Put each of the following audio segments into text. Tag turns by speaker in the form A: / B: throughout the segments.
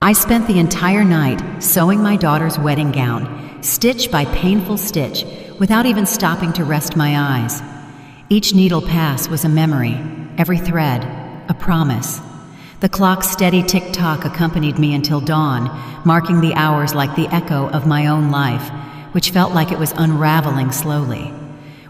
A: I spent the entire night sewing my daughter's wedding gown, stitch by painful stitch, without even stopping to rest my eyes. Each needle pass was a memory, every thread, a promise. The clock's steady tick-tock accompanied me until dawn, marking the hours like the echo of my own life, which felt like it was unraveling slowly.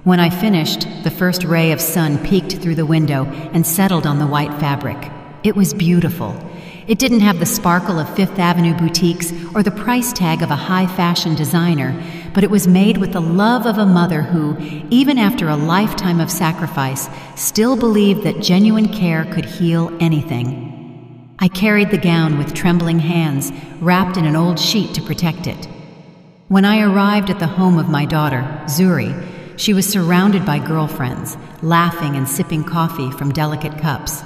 A: When I finished, the first ray of sun peeked through the window and settled on the white fabric. It was beautiful. It didn't have the sparkle of Fifth Avenue boutiques or the price tag of a high-fashion designer, but it was made with the love of a mother who, even after a lifetime of sacrifice, still believed that genuine care could heal anything. I carried the gown with trembling hands, wrapped in an old sheet to protect it. When I arrived at the home of my daughter, Zuri, she was surrounded by girlfriends, laughing and sipping coffee from delicate cups.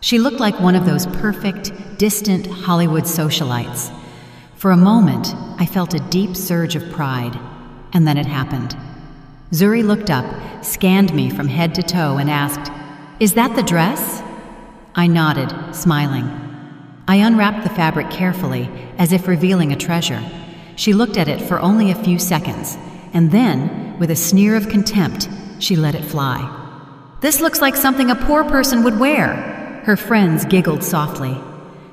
A: She looked like one of those perfect, distant Hollywood socialites. For a moment, I felt a deep surge of pride, and then it happened. Zuri looked up, scanned me from head to toe, and asked, "Is that the dress?" I nodded, smiling. I unwrapped the fabric carefully, as if revealing a treasure. She looked at it for only a few seconds, and then, with a sneer of contempt, she let it fly. "This looks like something a poor person would wear." Her friends giggled softly.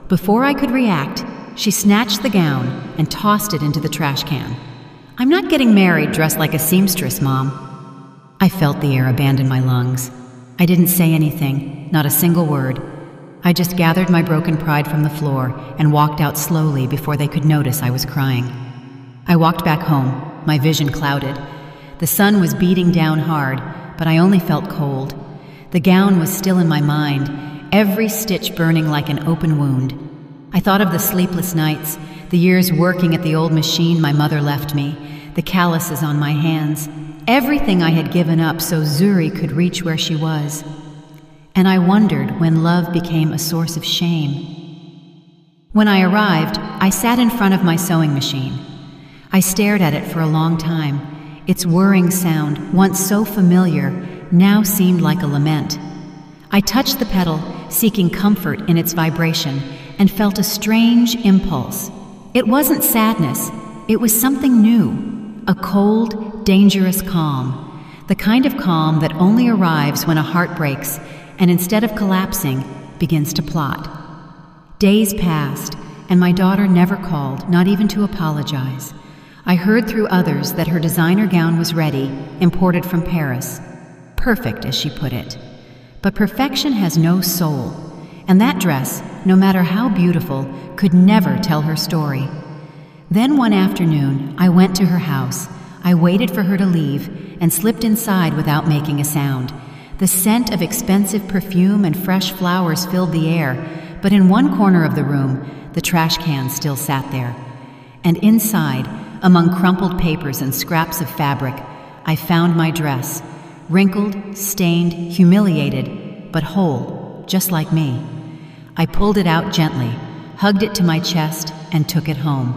A: Before I could react, she snatched the gown and tossed it into the trash can. "I'm not getting married dressed like a seamstress, Mom." I felt the air abandon my lungs. I didn't say anything, not a single word. I just gathered my broken pride from the floor and walked out slowly before they could notice I was crying. I walked back home, my vision clouded. The sun was beating down hard, but I only felt cold. The gown was still in my mind, every stitch burning like an open wound. I thought of the sleepless nights, the years working at the old machine my mother left me, the calluses on my hands, everything I had given up so Zuri could reach where she was. And I wondered when love became a source of shame. When I arrived, I sat in front of my sewing machine. I stared at it for a long time. Its whirring sound, once so familiar, now seemed like a lament. I touched the pedal, seeking comfort in its vibration, and felt a strange impulse. It wasn't sadness, it was something new, a cold, dangerous calm, the kind of calm that only arrives when a heart breaks and instead of collapsing, begins to plot. Days passed, and my daughter never called, not even to apologize. I heard through others that her designer gown was ready, imported from Paris. Perfect, as she put it. But perfection has no soul, and that dress, no matter how beautiful, could never tell her story. Then one afternoon, I went to her house. I waited for her to leave and slipped inside without making a sound. The scent of expensive perfume and fresh flowers filled the air, but in one corner of the room, the trash can still sat there. And inside, among crumpled papers and scraps of fabric, I found my dress, wrinkled, stained, humiliated, but whole, just like me. I pulled it out gently, hugged it to my chest, and took it home.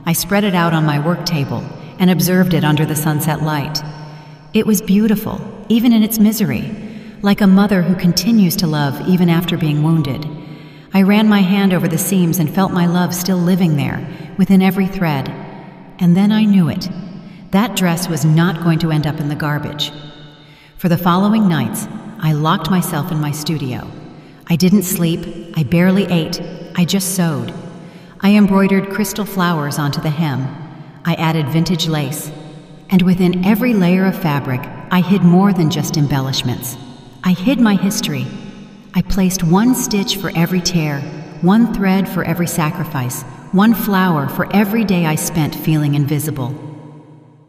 A: I spread it out on my work table and observed it under the sunset light. It was beautiful, even in its misery, like a mother who continues to love even after being wounded. I ran my hand over the seams and felt my love still living there, within every thread. And then I knew it. That dress was not going to end up in the garbage. For the following nights, I locked myself in my studio. I didn't sleep, I barely ate, I just sewed. I embroidered crystal flowers onto the hem. I added vintage lace. And within every layer of fabric, I hid more than just embellishments. I hid my history. I placed one stitch for every tear, one thread for every sacrifice, one flower for every day I spent feeling invisible.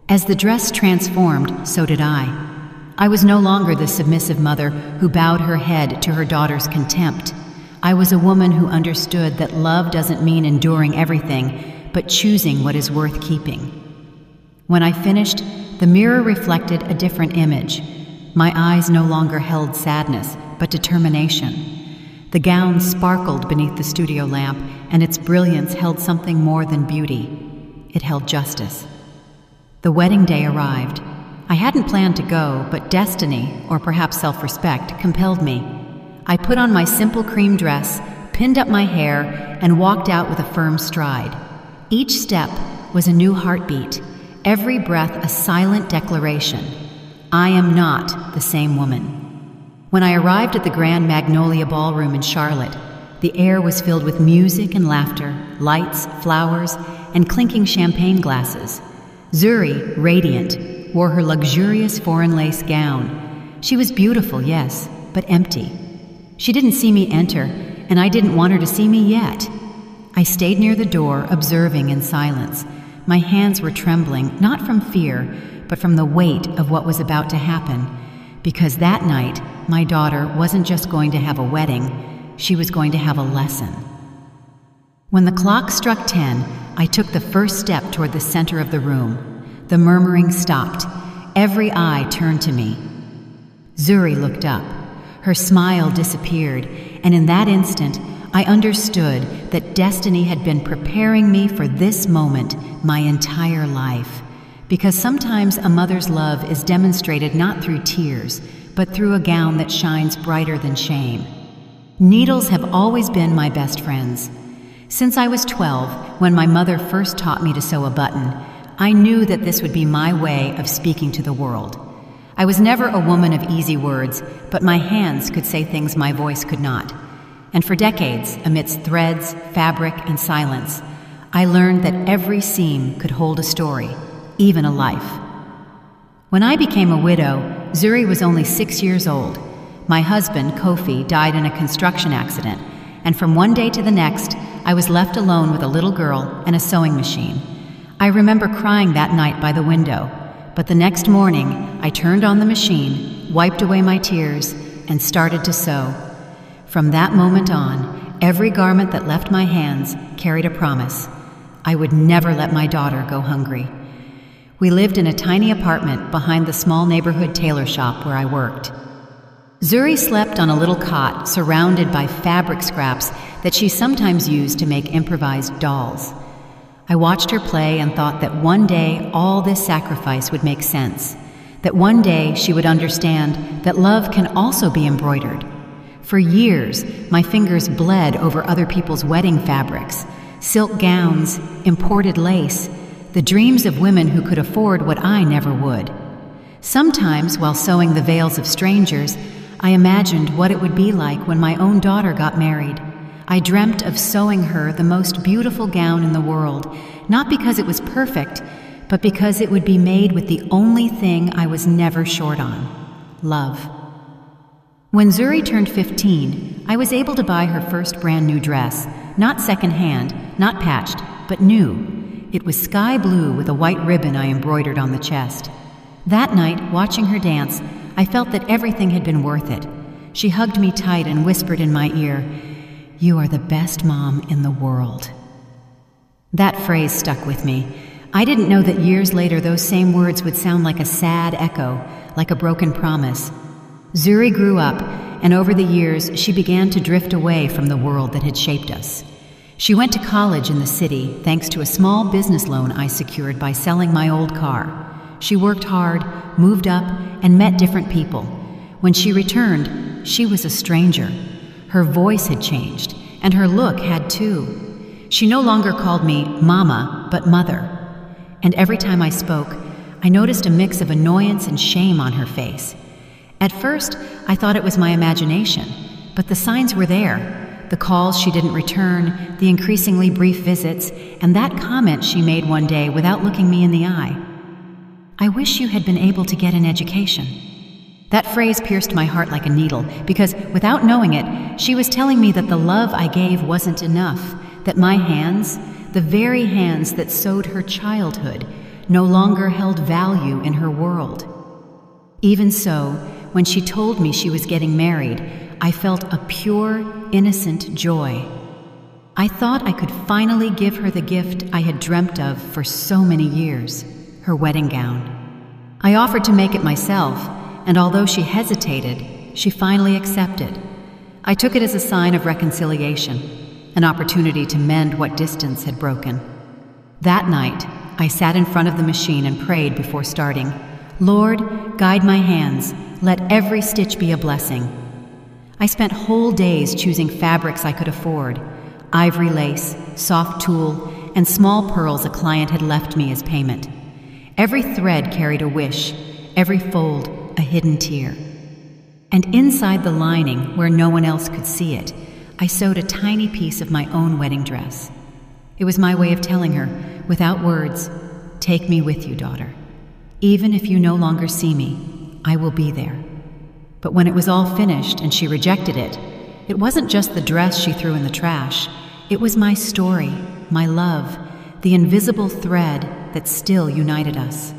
A: As the dress transformed, so did I. I was no longer the submissive mother who bowed her head to her daughter's contempt. I was a woman who understood that love doesn't mean enduring everything, but choosing what is worth keeping. When I finished, the mirror reflected a different image. My eyes no longer held sadness, but determination. The gown sparkled beneath the studio lamp, and its brilliance held something more than beauty. It held justice. The wedding day arrived. I hadn't planned to go, but destiny, or perhaps self-respect, compelled me. I put on my simple cream dress, pinned up my hair, and walked out with a firm stride. Each step was a new heartbeat, every breath a silent declaration. I am not the same woman. When I arrived at the Grand Magnolia Ballroom in Charlotte, the air was filled with music and laughter, lights, flowers, and clinking champagne glasses. Zuri, radiant, wore her luxurious foreign lace gown. She was beautiful, yes, but empty. She didn't see me enter, and I didn't want her to see me yet. I stayed near the door, observing in silence. My hands were trembling, not from fear, but from the weight of what was about to happen. Because that night, my daughter wasn't just going to have a wedding, she was going to have a lesson. When the clock struck 10, I took the first step toward the center of the room. The murmuring stopped. Every eye turned to me. Zuri looked up. Her smile disappeared, and in that instant, I understood that destiny had been preparing me for this moment my entire life. Because sometimes a mother's love is demonstrated not through tears, but through a gown that shines brighter than shame. Needles have always been my best friends. Since I was 12, when my mother first taught me to sew a button, I knew that this would be my way of speaking to the world. I was never a woman of easy words, but my hands could say things my voice could not. And for decades, amidst threads, fabric, and silence, I learned that every seam could hold a story, even a life. When I became a widow, Zuri was only 6 years old. My husband, Kofi, died in a construction accident, and from one day to the next, I was left alone with a little girl and a sewing machine. I remember crying that night by the window, but the next morning, I turned on the machine, wiped away my tears, and started to sew. From that moment on, every garment that left my hands carried a promise. I would never let my daughter go hungry. We lived in a tiny apartment behind the small neighborhood tailor shop where I worked. Zuri slept on a little cot surrounded by fabric scraps that she sometimes used to make improvised dolls. I watched her play and thought that one day all this sacrifice would make sense, that one day she would understand that love can also be embroidered. For years, my fingers bled over other people's wedding fabrics, silk gowns, imported lace, the dreams of women who could afford what I never would. Sometimes, while sewing the veils of strangers, I imagined what it would be like when my own daughter got married. I dreamt of sewing her the most beautiful gown in the world, not because it was perfect, but because it would be made with the only thing I was never short on: love. When Zuri turned 15, I was able to buy her first brand new dress, not secondhand, not patched, but new. It was sky blue with a white ribbon I embroidered on the chest. That night, watching her dance, I felt that everything had been worth it. She hugged me tight and whispered in my ear, "You are the best mom in the world." That phrase stuck with me. I didn't know that years later those same words would sound like a sad echo, like a broken promise. Zuri grew up, and over the years she began to drift away from the world that had shaped us. She went to college in the city thanks to a small business loan I secured by selling my old car. She worked hard, moved up, and met different people. When she returned, she was a stranger. Her voice had changed, and her look had too. She no longer called me Mama, but Mother. And every time I spoke, I noticed a mix of annoyance and shame on her face. At first, I thought it was my imagination, but the signs were there. The calls she didn't return, the increasingly brief visits, and that comment she made one day without looking me in the eye. "I wish you had been able to get an education." That phrase pierced my heart like a needle, because without knowing it, she was telling me that the love I gave wasn't enough, that my hands, the very hands that sewed her childhood, no longer held value in her world. Even so, when she told me she was getting married, I felt a pure, innocent joy. I thought I could finally give her the gift I had dreamt of for so many years, her wedding gown. I offered to make it myself, and although she hesitated, she finally accepted. I took it as a sign of reconciliation, an opportunity to mend what distance had broken. That night, I sat in front of the machine and prayed before starting. "Lord, guide my hands. Let every stitch be a blessing." I spent whole days choosing fabrics I could afford: ivory lace, soft tulle, and small pearls a client had left me as payment. Every thread carried a wish, every fold a hidden tear. And inside the lining, where no one else could see it, I sewed a tiny piece of my own wedding dress. It was my way of telling her, without words, "Take me with you, daughter. Even if you no longer see me, I will be there." But when it was all finished and she rejected it, it wasn't just the dress she threw in the trash. It was my story, my love, the invisible thread that still united us.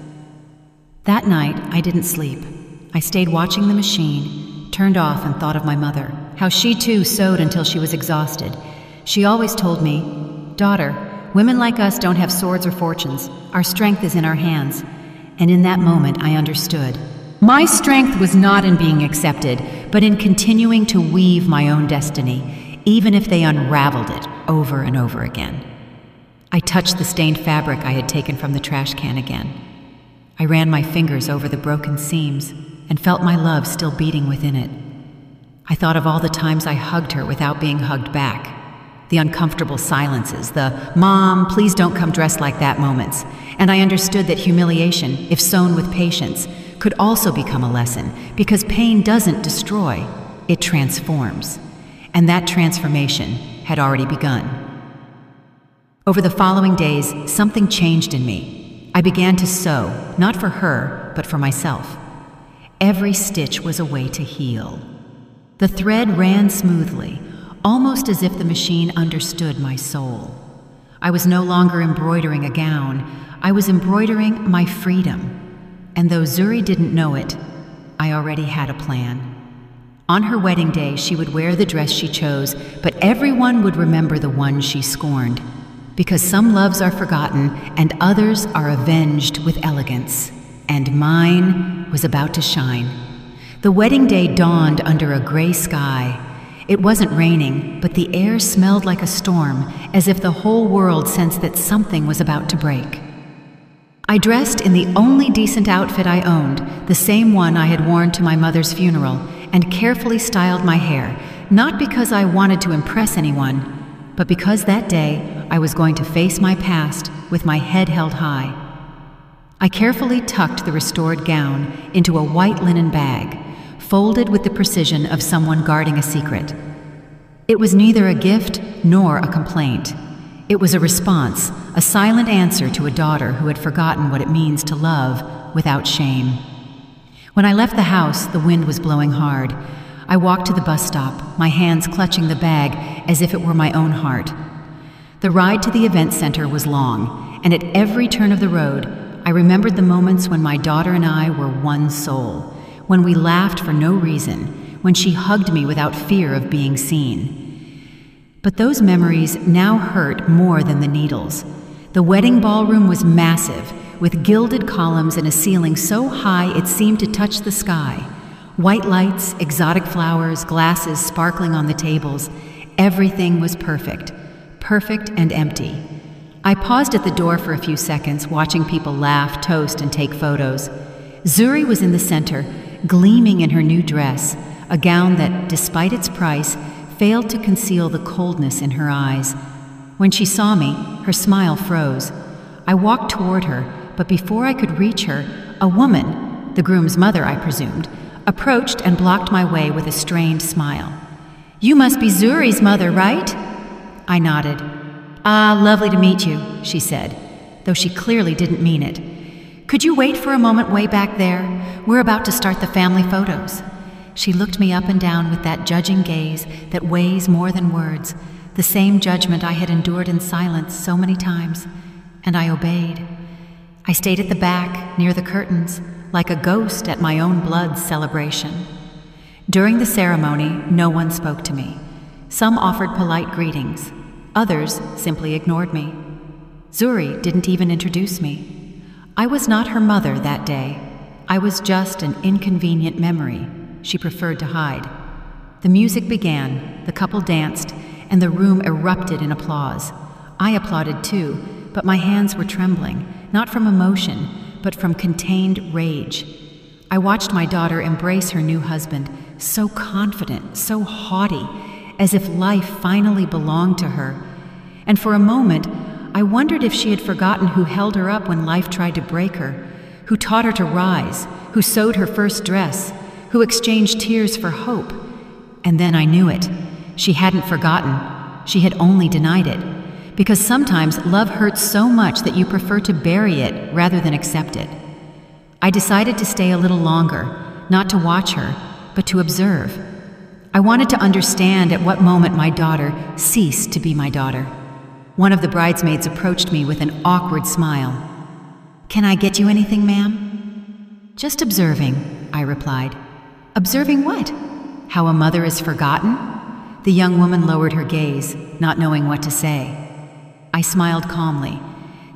A: That night, I didn't sleep. I stayed watching the machine, turned off and thought of my mother, how she too sewed until she was exhausted. She always told me, "Daughter, women like us don't have swords or fortunes. Our strength is in our hands." And in that moment, I understood. My strength was not in being accepted, but in continuing to weave my own destiny, even if they unraveled it over and over again. I touched the stained fabric I had taken from the trash can again. I ran my fingers over the broken seams and felt my love still beating within it. I thought of all the times I hugged her without being hugged back, the uncomfortable silences, the "Mom, please don't come dressed like that" moments, and I understood that humiliation, if sown with patience, could also become a lesson, because pain doesn't destroy, it transforms. And that transformation had already begun. Over the following days, something changed in me. I began to sew, not for her, but for myself. Every stitch was a way to heal. The thread ran smoothly, almost as if the machine understood my soul. I was no longer embroidering a gown, I was embroidering my freedom. And though Zuri didn't know it, I already had a plan. On her wedding day, she would wear the dress she chose, but everyone would remember the one she scorned. Because some loves are forgotten and others are avenged with elegance. And mine was about to shine. The wedding day dawned under a gray sky. It wasn't raining, but the air smelled like a storm, as if the whole world sensed that something was about to break. I dressed in the only decent outfit I owned, the same one I had worn to my mother's funeral, and carefully styled my hair, not because I wanted to impress anyone, but because that day I was going to face my past with my head held high. I carefully tucked the restored gown into a white linen bag, folded with the precision of someone guarding a secret. It was neither a gift nor a complaint. It was a response, a silent answer to a daughter who had forgotten what it means to love without shame. When I left the house, the wind was blowing hard. I walked to the bus stop, my hands clutching the bag as if it were my own heart. The ride to the event center was long, and at every turn of the road, I remembered the moments when my daughter and I were one soul, when we laughed for no reason, when she hugged me without fear of being seen. But those memories now hurt more than the needles. The wedding ballroom was massive, with gilded columns and a ceiling so high it seemed to touch the sky. White lights, exotic flowers, glasses sparkling on the tables. Everything was perfect, perfect and empty. I paused at the door for a few seconds, watching people laugh, toast, and take photos. Zuri was in the center, gleaming in her new dress, a gown that, despite its price, failed to conceal the coldness in her eyes. When she saw me, her smile froze. I walked toward her, but before I could reach her, a woman, the groom's mother, I presumed, approached and blocked my way with a strained smile. "You must be Zuri's mother, right?" I nodded. "Ah, lovely to meet you," she said, though she clearly didn't mean it. "Could you wait for a moment way back there? We're about to start the family photos." She looked me up and down with that judging gaze that weighs more than words, the same judgment I had endured in silence so many times, and I obeyed. I stayed at the back, near the curtains, like a ghost at my own blood celebration. During the ceremony, no one spoke to me. Some offered polite greetings. Others simply ignored me. Zuri didn't even introduce me. I was not her mother that day. I was just an inconvenient memory she preferred to hide. The music began, the couple danced, and the room erupted in applause. I applauded too, but my hands were trembling, not from emotion, but from contained rage. I watched my daughter embrace her new husband, so confident, so haughty, as if life finally belonged to her. And for a moment, I wondered if she had forgotten who held her up when life tried to break her, who taught her to rise, who sewed her first dress, who exchanged tears for hope. And then I knew it. She hadn't forgotten. She had only denied it. Because sometimes love hurts so much that you prefer to bury it rather than accept it. I decided to stay a little longer, not to watch her, but to observe. I wanted to understand at what moment my daughter ceased to be my daughter. One of the bridesmaids approached me with an awkward smile. "Can I get you anything, ma'am?" "Just observing," I replied. "Observing what? How a mother is forgotten?" The young woman lowered her gaze, not knowing what to say. I smiled calmly.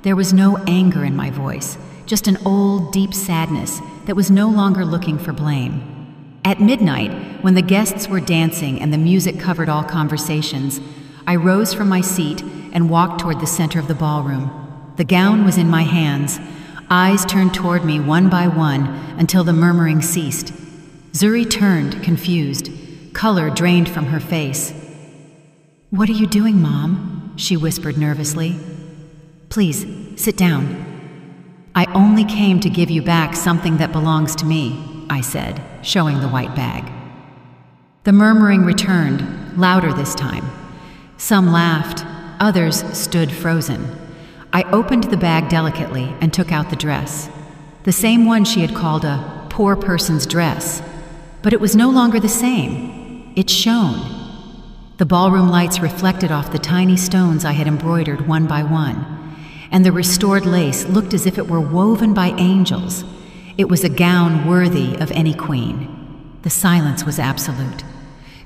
A: There was no anger in my voice, just an old, deep sadness that was no longer looking for blame. At midnight, when the guests were dancing and the music covered all conversations, I rose from my seat and walked toward the center of the ballroom. The gown was in my hands, eyes turned toward me one by one until the murmuring ceased. Zuri turned, confused. Color drained from her face. "What are you doing, Mom?" she whispered nervously. "Please, sit down." "I only came to give you back something that belongs to me," I said, showing the white bag. The murmuring returned, louder this time. Some laughed, others stood frozen. I opened the bag delicately and took out the dress. The same one she had called a poor person's dress. But it was no longer the same. It shone. The ballroom lights reflected off the tiny stones I had embroidered one by one, and the restored lace looked as if it were woven by angels. It was a gown worthy of any queen. The silence was absolute.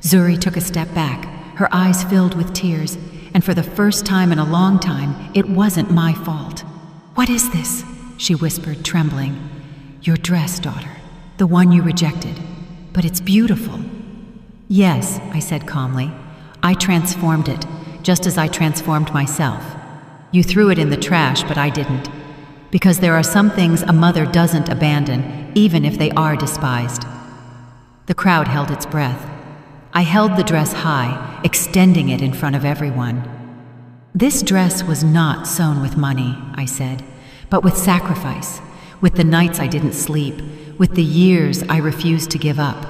A: Zuri took a step back, her eyes filled with tears, and for the first time in a long time, it wasn't my fault. "What is this?" she whispered, trembling. "Your dress, daughter, the one you rejected. But it's beautiful." "Yes," I said calmly. "I transformed it, just as I transformed myself. You threw it in the trash, but I didn't. Because there are some things a mother doesn't abandon, even if they are despised." The crowd held its breath. I held the dress high, extending it in front of everyone. "This dress was not sewn with money," I said, "but with sacrifice, with the nights I didn't sleep, with the years I refused to give up.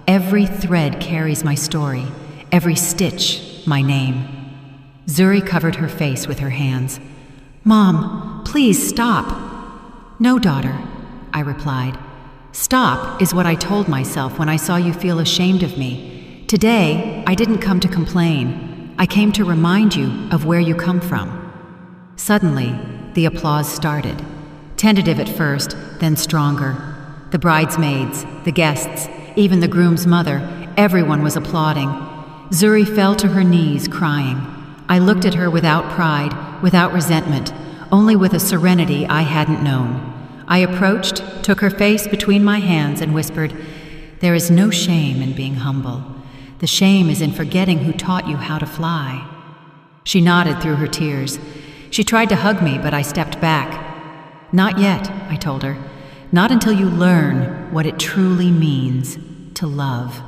A: Every thread carries my story, every stitch my name." Zuri covered her face with her hands. "Mom, please stop." "No, daughter," I replied. "Stop is what I told myself when I saw you feel ashamed of me. Today, I didn't come to complain. I came to remind you of where you come from." Suddenly, the applause started. Tentative at first, then stronger. The bridesmaids, the guests, even the groom's mother, everyone was applauding. Zuri fell to her knees, crying. I looked at her without pride, without resentment, only with a serenity I hadn't known. I approached, took her face between my hands, and whispered, "There is no shame in being humble. The shame is in forgetting who taught you how to fly." She nodded through her tears. She tried to hug me, but I stepped back. "Not yet," I told her. "Not until you learn what it truly means to love."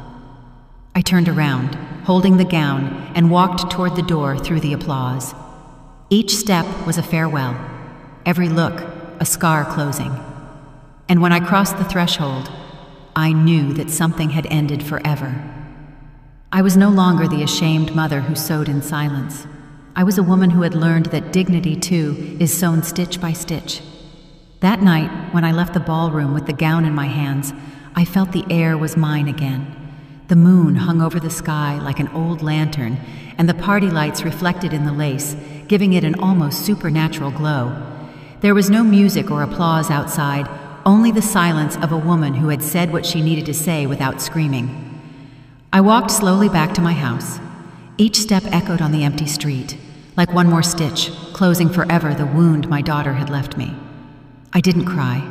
A: I turned around, holding the gown, and walked toward the door through the applause. Each step was a farewell, every look a scar closing. And when I crossed the threshold, I knew that something had ended forever. I was no longer the ashamed mother who sewed in silence. I was a woman who had learned that dignity, too, is sewn stitch by stitch. That night, when I left the ballroom with the gown in my hands, I felt the air was mine again. The moon hung over the sky like an old lantern, and the party lights reflected in the lace, giving it an almost supernatural glow. There was no music or applause outside, only the silence of a woman who had said what she needed to say without screaming. I walked slowly back to my house. Each step echoed on the empty street, like one more stitch, closing forever the wound my daughter had left me. I didn't cry.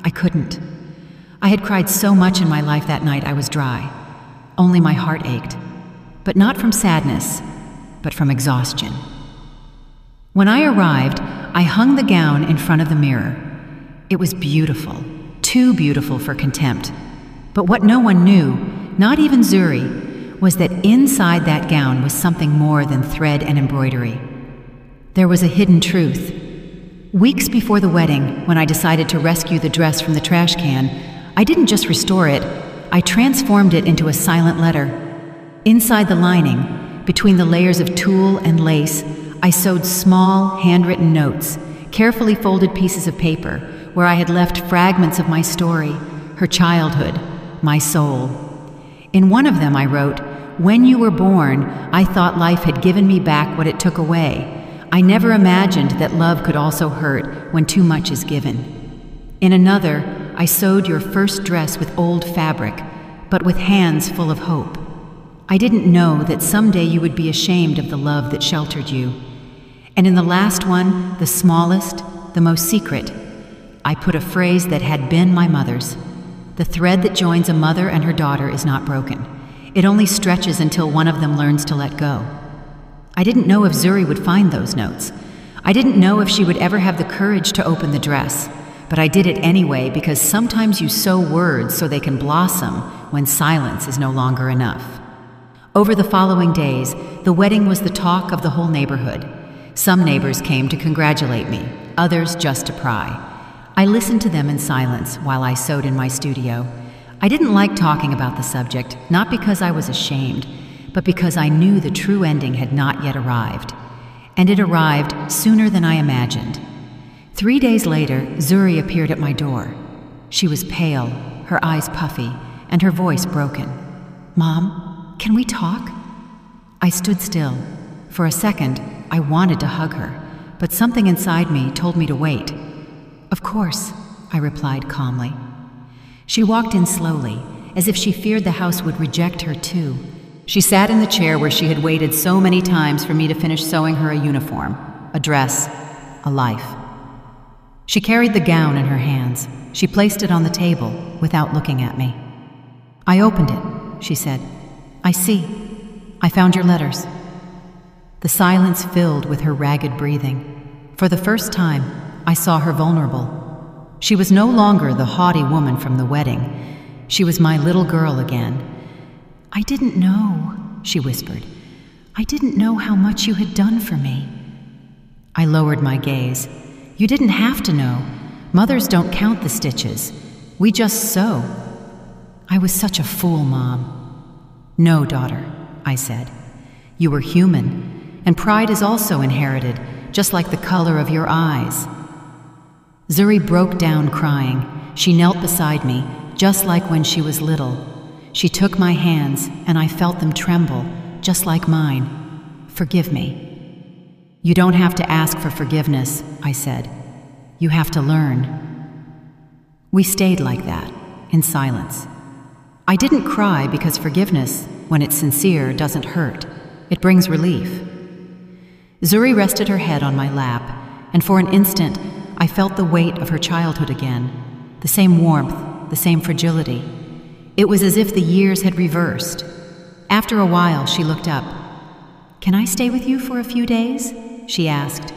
A: I couldn't. I had cried so much in my life that night I was dry. Only my heart ached, but not from sadness, but from exhaustion. When I arrived, I hung the gown in front of the mirror. It was beautiful, too beautiful for contempt. But what no one knew, not even Zuri, was that inside that gown was something more than thread and embroidery. There was a hidden truth. Weeks before the wedding, when I decided to rescue the dress from the trash can, I didn't just restore it, I transformed it into a silent letter. Inside the lining, between the layers of tulle and lace, I sewed small, handwritten notes, carefully folded pieces of paper, where I had left fragments of my story, her childhood, my soul. In one of them I wrote, "When you were born, I thought life had given me back what it took away. I never imagined that love could also hurt when too much is given." In another, I sewed your first dress with old fabric, but with hands full of hope. I didn't know that someday you would be ashamed of the love that sheltered you. And in the last one, the smallest, the most secret, I put a phrase that had been my mother's. The thread that joins a mother and her daughter is not broken. It only stretches until one of them learns to let go. I didn't know if Zuri would find those notes. I didn't know if she would ever have the courage to open the dress, but I did it anyway because sometimes you sow words so they can blossom when silence is no longer enough. Over the following days, the wedding was the talk of the whole neighborhood. Some neighbors came to congratulate me, others just to pry. I listened to them in silence while I sewed in my studio. I didn't like talking about the subject, not because I was ashamed, but because I knew the true ending had not yet arrived. And it arrived sooner than I imagined. 3 days later, Zuri appeared at my door. She was pale, her eyes puffy, and her voice broken. "Mom, can we talk?" I stood still. For a second, I wanted to hug her, but something inside me told me to wait. "Of course," I replied calmly. She walked in slowly, as if she feared the house would reject her too. She sat in the chair where she had waited so many times for me to finish sewing her a uniform, a dress, a life. She carried the gown in her hands. She placed it on the table without looking at me. "I opened it," she said. "I see. I found your letters." The silence filled with her ragged breathing. For the first time, I saw her vulnerable. She was no longer the haughty woman from the wedding. She was my little girl again. "I didn't know," she whispered. "I didn't know how much you had done for me." I lowered my gaze. "You didn't have to know. Mothers don't count the stitches. We just sew." I was such a fool, Mom. "No, daughter," I said. "You were human, and pride is also inherited, just like the color of your eyes." Zuri broke down crying. She knelt beside me, just like when she was little. She took my hands, and I felt them tremble, just like mine. "Forgive me." "You don't have to ask for forgiveness," I said. "You have to learn." We stayed like that, in silence. I didn't cry because forgiveness, when it's sincere, doesn't hurt. It brings relief. Zuri rested her head on my lap, and for an instant, I felt the weight of her childhood again, the same warmth, the same fragility. It was as if the years had reversed. After a while, she looked up. "Can I stay with you for a few days?" she asked.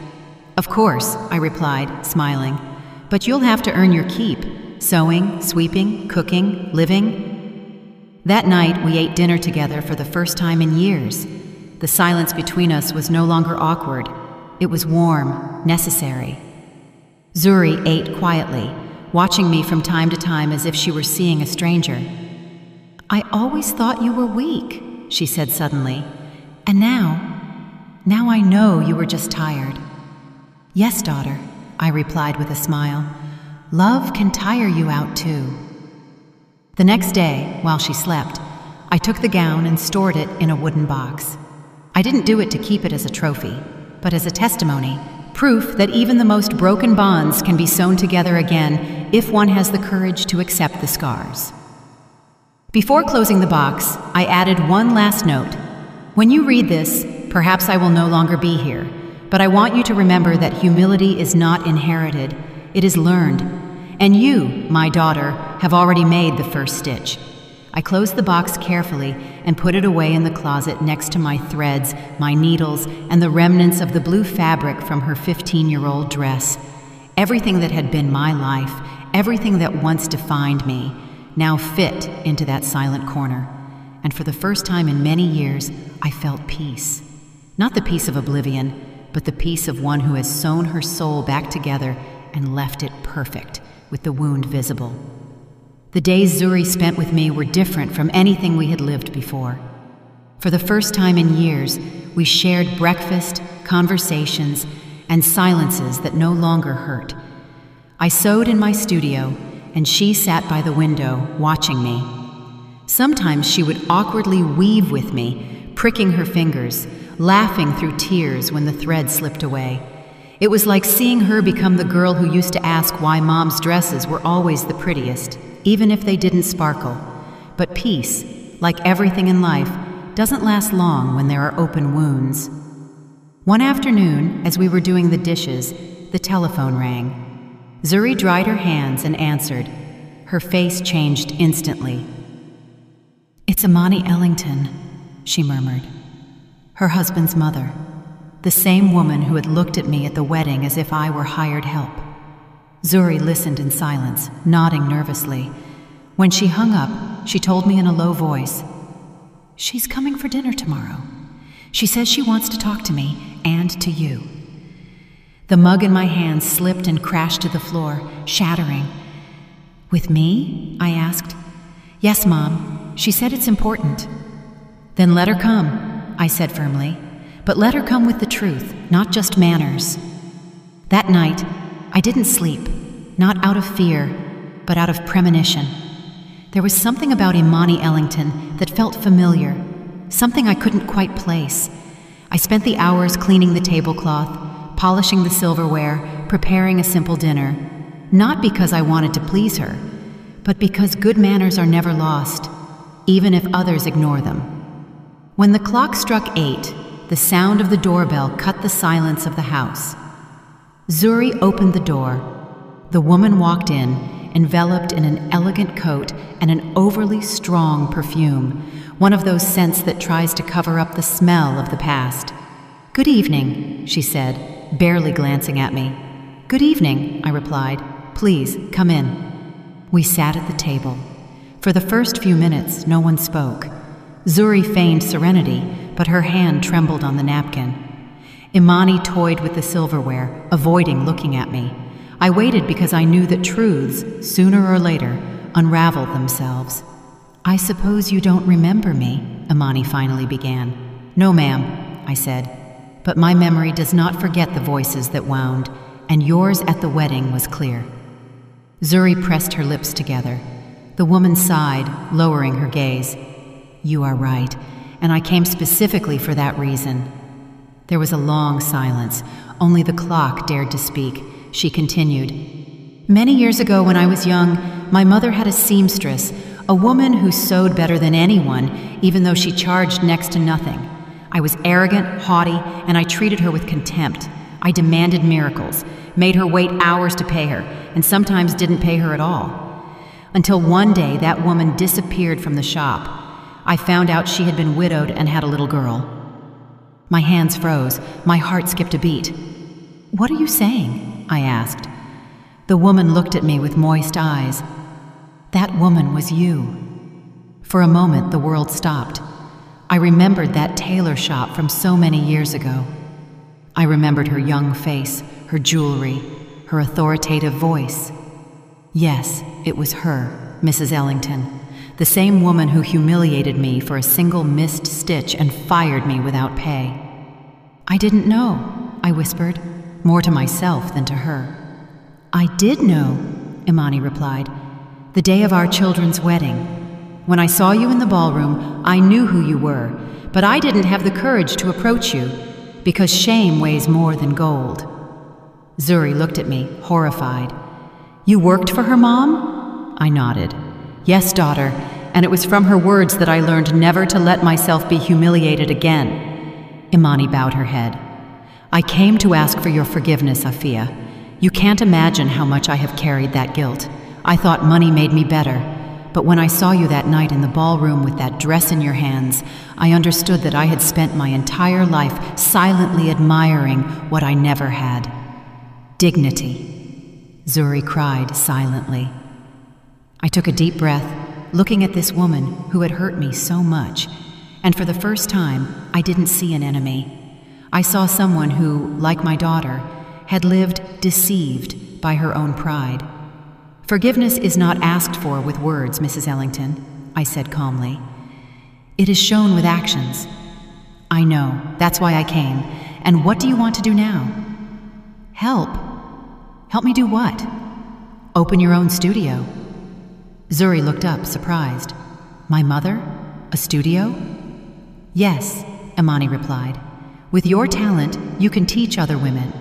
A: "Of course," I replied, smiling, "but you'll have to earn your keep, sewing, sweeping, cooking, living." That night, we ate dinner together for the first time in years. The silence between us was no longer awkward. It was warm, necessary. Zuri ate quietly, watching me from time to time as if she were seeing a stranger. "I always thought you were weak," she said suddenly. "And now I know you were just tired." "Yes, daughter," I replied with a smile. "Love can tire you out too." The next day, while she slept, I took the gown and stored it in a wooden box. I didn't do it to keep it as a trophy, but as a testimony, proof that even the most broken bonds can be sewn together again if one has the courage to accept the scars. Before closing the box, I added one last note. When you read this, perhaps I will no longer be here, but I want you to remember that humility is not inherited, it is learned. And you, my daughter, have already made the first stitch. I closed the box carefully and put it away in the closet next to my threads, my needles, and the remnants of the blue fabric from her 15-year-old dress. Everything that had been my life, everything that once defined me, now fit into that silent corner. and for the first time in many years, I felt peace. Not the peace of oblivion, but the peace of one who has sewn her soul back together and left it perfect, with the wound visible. The days Zuri spent with me were different from anything we had lived before. For the first time in years, we shared breakfast, conversations, and silences that no longer hurt. I sewed in my studio, and she sat by the window, watching me. Sometimes she would awkwardly weave with me, pricking her fingers, laughing through tears when the thread slipped away. It was like seeing her become the girl who used to ask why Mom's dresses were always the prettiest, even if they didn't sparkle. But peace, like everything in life, doesn't last long when there are open wounds. One afternoon, as we were doing the dishes, the telephone rang. Zuri dried her hands and answered. Her face changed instantly. "It's Imani Ellington," she murmured. Her husband's mother, the same woman who had looked at me at the wedding as if I were hired help. Zuri listened in silence, nodding nervously. When she hung up, she told me in a low voice, "She's coming for dinner tomorrow. She says she wants to talk to me and to you." The mug in my hand slipped and crashed to the floor, shattering. "With me?" I asked. "Yes, Mom. She said it's important." "Then let her come," I said firmly. "But let her come with the truth, not just manners." That night, I didn't sleep, not out of fear, but out of premonition. There was something about Imani Ellington that felt familiar, something I couldn't quite place. I spent the hours cleaning the tablecloth, polishing the silverware, preparing a simple dinner, not because I wanted to please her, but because good manners are never lost, even if others ignore them. When the clock struck 8, the sound of the doorbell cut the silence of the house. Zuri opened the door. The woman walked in, enveloped in an elegant coat and an overly strong perfume, one of those scents that tries to cover up the smell of the past. "Good evening," she said, barely glancing at me. "Good evening," I replied. "Please, come in." We sat at the table. For the first few minutes, no one spoke. Zuri feigned serenity, but her hand trembled on the napkin. Imani toyed with the silverware, avoiding looking at me. I waited because I knew that truths, sooner or later, unraveled themselves. "I suppose you don't remember me," Imani finally began. "No, ma'am," I said, "but my memory does not forget the voices that wound, and yours at the wedding was clear." Zuri pressed her lips together. The woman sighed, lowering her gaze. "You are right, and I came specifically for that reason." There was a long silence. Only the clock dared to speak. She continued. "Many years ago when I was young, my mother had a seamstress, a woman who sewed better than anyone, even though she charged next to nothing. I was arrogant, haughty, and I treated her with contempt. I demanded miracles, made her wait hours to pay her, and sometimes didn't pay her at all. Until one day that woman disappeared from the shop. I found out she had been widowed and had a little girl." My hands froze. My heart skipped a beat. "What are you saying?" I asked. The woman looked at me with moist eyes. "That woman was you." For a moment, the world stopped. I remembered that tailor shop from so many years ago. I remembered her young face, her jewelry, her authoritative voice. Yes, it was her, Mrs. Ellington, the same woman who humiliated me for a single missed stitch and fired me without pay. "I didn't know," I whispered, more to myself than to her. "I did know," Imani replied, "the day of our children's wedding. When I saw you in the ballroom, I knew who you were, but I didn't have the courage to approach you, because shame weighs more than gold." Zuri looked at me, horrified. "You worked for her, Mom?" I nodded. "Yes, daughter, and it was from her words that I learned never to let myself be humiliated again." Imani bowed her head. "I came to ask for your forgiveness, Afia. You can't imagine how much I have carried that guilt. I thought money made me better, but when I saw you that night in the ballroom with that dress in your hands, I understood that I had spent my entire life silently admiring what I never had. Dignity." Zuri cried silently. I took a deep breath, looking at this woman who had hurt me so much, and for the first time, I didn't see an enemy. I saw someone who, like my daughter, had lived deceived by her own pride. "Forgiveness is not asked for with words, Mrs. Ellington," I said calmly. "It is shown with actions." "I know, that's why I came. And what do you want to do now?" "Help." "Help me do what?" "Open your own studio." Zuri looked up, surprised. "My mother? A studio?" "Yes," Imani replied. "With your talent, you can teach other women.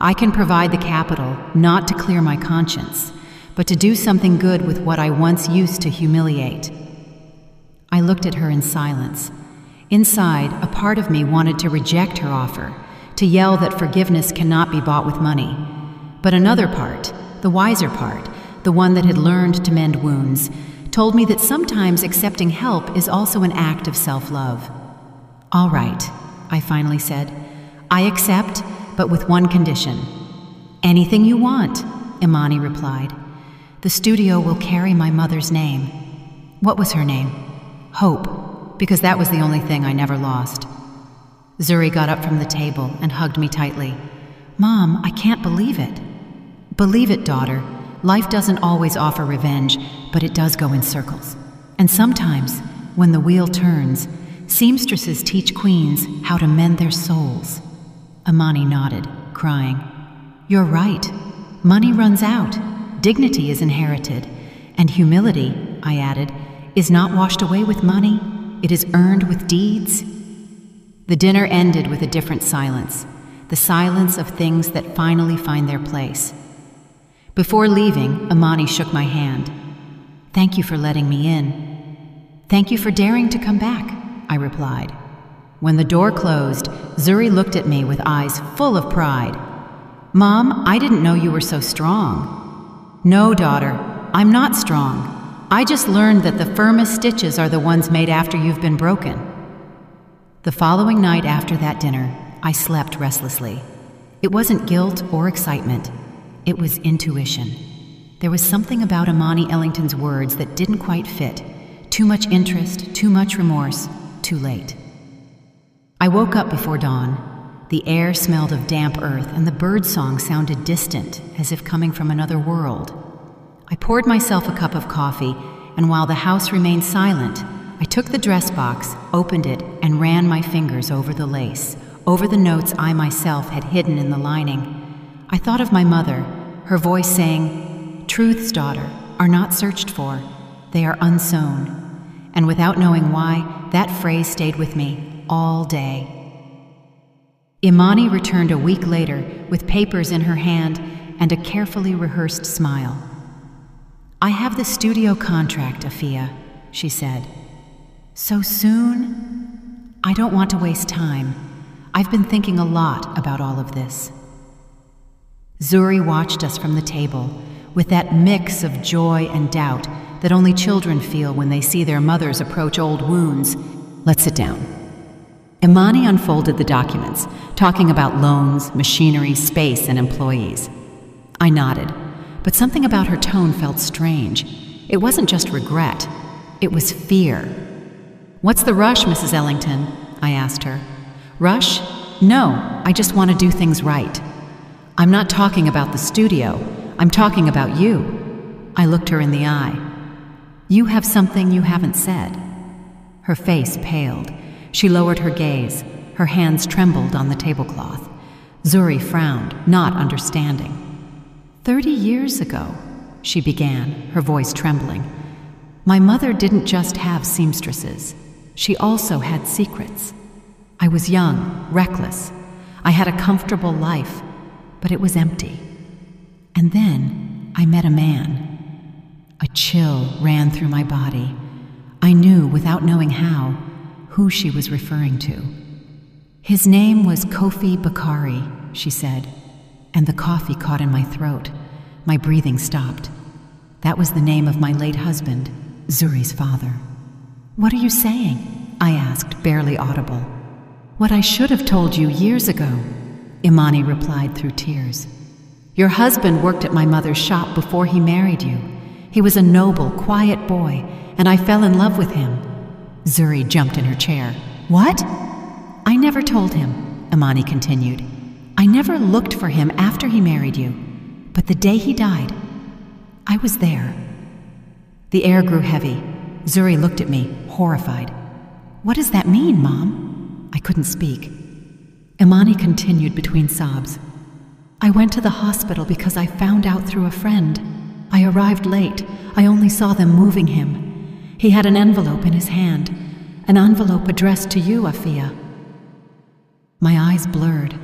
A: I can provide the capital, not to clear my conscience, but to do something good with what I once used to humiliate." I looked at her in silence. Inside, a part of me wanted to reject her offer, to yell that forgiveness cannot be bought with money. But another part, the wiser part, the one that had learned to mend wounds, told me that sometimes accepting help is also an act of self-love. "All right," I finally said. "I accept, but with one condition." "Anything you want," Imani replied. "The studio will carry my mother's name." "What was her name?" "Hope, because that was the only thing I never lost." Zuri got up from the table and hugged me tightly. "Mom, I can't believe it." "Believe it, daughter. Life doesn't always offer revenge, but it does go in circles. And sometimes, when the wheel turns, seamstresses teach queens how to mend their souls." Imani nodded, crying. "You're right. Money runs out. Dignity is inherited. And humility," I added, "is not washed away with money. It is earned with deeds." The dinner ended with a different silence, the silence of things that finally find their place. Before leaving, Imani shook my hand. "Thank you for letting me in." "Thank you for daring to come back," I replied. When the door closed, Zuri looked at me with eyes full of pride. "Mom, I didn't know you were so strong." "No, daughter, I'm not strong. I just learned that the firmest stitches are the ones made after you've been broken." The following night after that dinner, I slept restlessly. It wasn't guilt or excitement. It was intuition. There was something about Imani Ellington's words that didn't quite fit. Too much interest, too much remorse, too late. I woke up before dawn. The air smelled of damp earth, and the bird song sounded distant, as if coming from another world. I poured myself a cup of coffee, and while the house remained silent, I took the dress box, opened it, and ran my fingers over the lace, over the notes I myself had hidden in the lining. I thought of my mother, her voice saying, "Truths, daughter, are not searched for. They are unsown." And without knowing why, that phrase stayed with me all day. Imani returned a week later with papers in her hand and a carefully rehearsed smile. "I have the studio contract, Afia," she said. "So soon? I don't want to waste time. I've been thinking a lot about all of this." Zuri watched us from the table with that mix of joy and doubt that only children feel when they see their mothers approach old wounds. "Let's sit down." Imani unfolded the documents, talking about loans, machinery, space, and employees. I nodded, but something about her tone felt strange. It wasn't just regret, it was fear. "What's the rush, Mrs. Ellington?" I asked her. "Rush? No, I just want to do things right. I'm not talking about the studio, I'm talking about you." I looked her in the eye. "You have something you haven't said." Her face paled. She lowered her gaze. Her hands trembled on the tablecloth. Zuri frowned, not understanding. 30 years ago, she began, her voice trembling. "My mother didn't just have seamstresses. She also had secrets. I was young, reckless. I had a comfortable life, but it was empty. And then I met a man. A chill ran through my body. I knew, without knowing how, who she was referring to. His name was Kofi Bakari," she said, and the coffee caught in my throat. My breathing stopped. That was the name of my late husband, Zuri's father. "What are you saying?" I asked, barely audible. "What I should have told you years ago," Imani replied through tears. "Your husband worked at my mother's shop before he married you. He was a noble, quiet boy, and I fell in love with him. Zuri jumped in her chair. What? I never told him, Imani continued. I never looked for him after he married you. But the day he died, I was there. The air grew heavy. Zuri looked at me, horrified. What does that mean, Mom? I couldn't speak. Imani continued between sobs. I went to the hospital because I found out through a friend. I arrived late. I only saw them moving him. He had an envelope in his hand, an envelope addressed to you, Afia. My eyes blurred.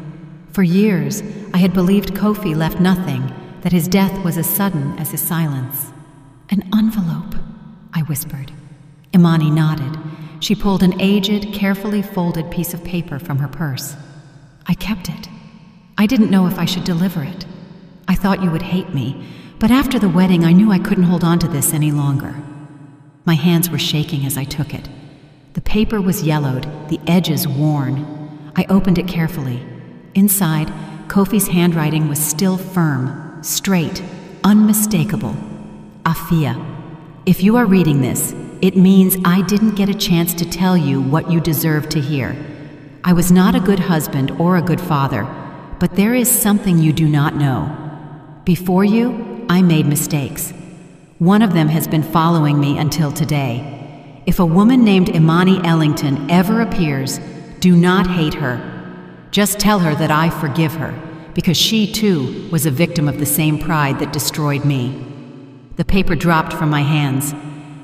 A: For years, I had believed Kofi left nothing, that his death was as sudden as his silence. An envelope, I whispered. Imani nodded. She pulled an aged, carefully folded piece of paper from her purse. I kept it. I didn't know if I should deliver it. I thought you would hate me, but after the wedding I knew I couldn't hold on to this any longer. My hands were shaking as I took it. The paper was yellowed, the edges worn. I opened it carefully. Inside, Kofi's handwriting was still firm, straight, unmistakable. Afia, if you are reading this, it means I didn't get a chance to tell you what you deserve to hear. I was not a good husband or a good father, but there is something you do not know. Before you, I made mistakes. One of them has been following me until today. If a woman named Imani Ellington ever appears, do not hate her. Just tell her that I forgive her, because she too was a victim of the same pride that destroyed me. The paper dropped from my hands.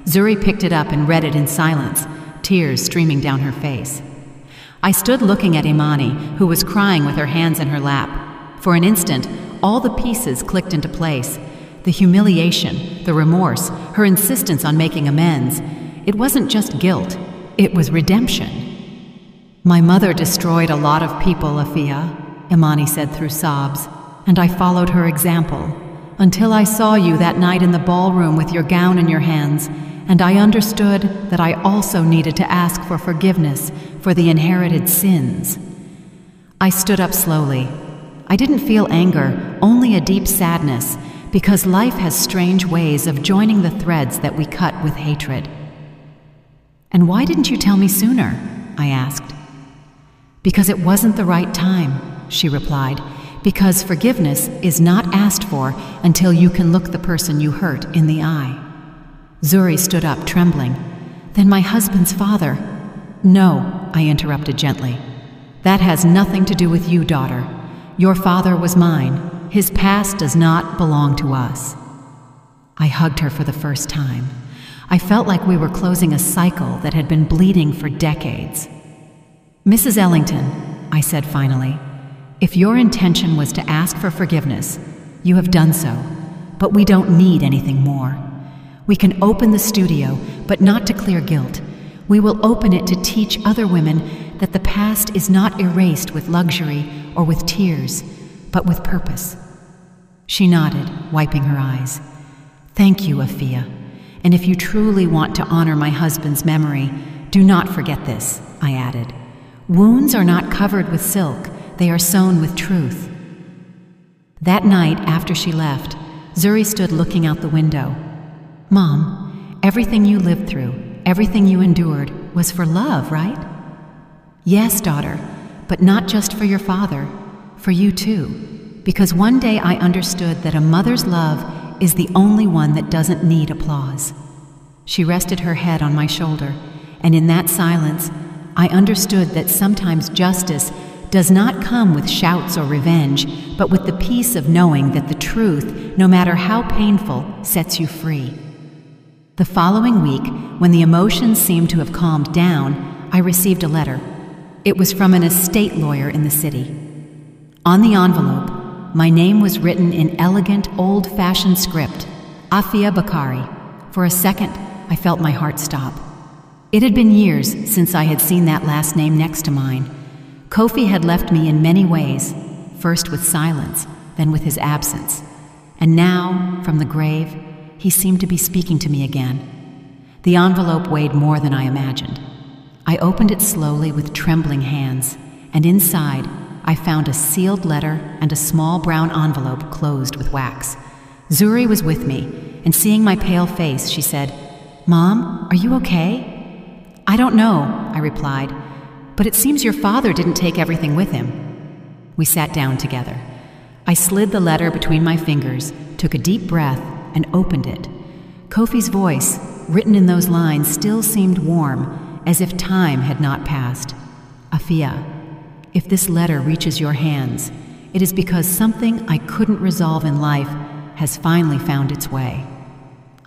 A: Zuri picked it up and read it in silence, tears streaming down her face. I stood looking at Imani, who was crying with her hands in her lap. For an instant, all the pieces clicked into place. The humiliation, the remorse, her insistence on making amends. It wasn't just guilt, it was redemption. My mother destroyed a lot of people, Afia, Imani said through sobs, and I followed her example, until I saw you that night in the ballroom with your gown in your hands, and I understood that I also needed to ask for forgiveness for the inherited sins. I stood up slowly. I didn't feel anger, only a deep sadness, because life has strange ways of joining the threads that we cut with hatred. And why didn't you tell me sooner? I asked. Because it wasn't the right time, she replied, because forgiveness is not asked for until you can look the person you hurt in the eye. Zuri stood up, trembling. Then my husband's father. No, I interrupted gently. That has nothing to do with you, daughter. Your father was mine. His past does not belong to us. I hugged her for the first time. I felt like we were closing a cycle that had been bleeding for decades. Mrs. Ellington, I said finally, if your intention was to ask for forgiveness, you have done so, but we don't need anything more. We can open the studio, but not to clear guilt. We will open it to teach other women that the past is not erased with luxury or with tears, but with purpose. She nodded, wiping her eyes. Thank you, Afia. And if you truly want to honor my husband's memory, do not forget this, I added. Wounds are not covered with silk, they are sewn with truth. That night, after she left, Zuri stood looking out the window. Mom, everything you lived through, everything you endured, was for love, right? Yes, daughter, but not just for your father, for you too. Because one day I understood that a mother's love is the only one that doesn't need applause. She rested her head on my shoulder, and in that silence, I understood that sometimes justice does not come with shouts or revenge, but with the peace of knowing that the truth, no matter how painful, sets you free. The following week, when the emotions seemed to have calmed down, I received a letter. It was from an estate lawyer in the city. On the envelope, my name was written in elegant, old-fashioned script, Afia Bakari. For a second, I felt my heart stop. It had been years since I had seen that last name next to mine. Kofi had left me in many ways, first with silence, then with his absence. And now, from the grave, he seemed to be speaking to me again. The envelope weighed more than I imagined. I opened it slowly with trembling hands, and inside, I found a sealed letter and a small brown envelope closed with wax. Zuri was with me, and seeing my pale face, she said, "Mom, are you okay?" "I don't know," I replied, "but it seems your father didn't take everything with him." We sat down together. I slid the letter between my fingers, took a deep breath, and opened it. Kofi's voice, written in those lines, still seemed warm, as if time had not passed. "Afia, if this letter reaches your hands, it is because something I couldn't resolve in life has finally found its way.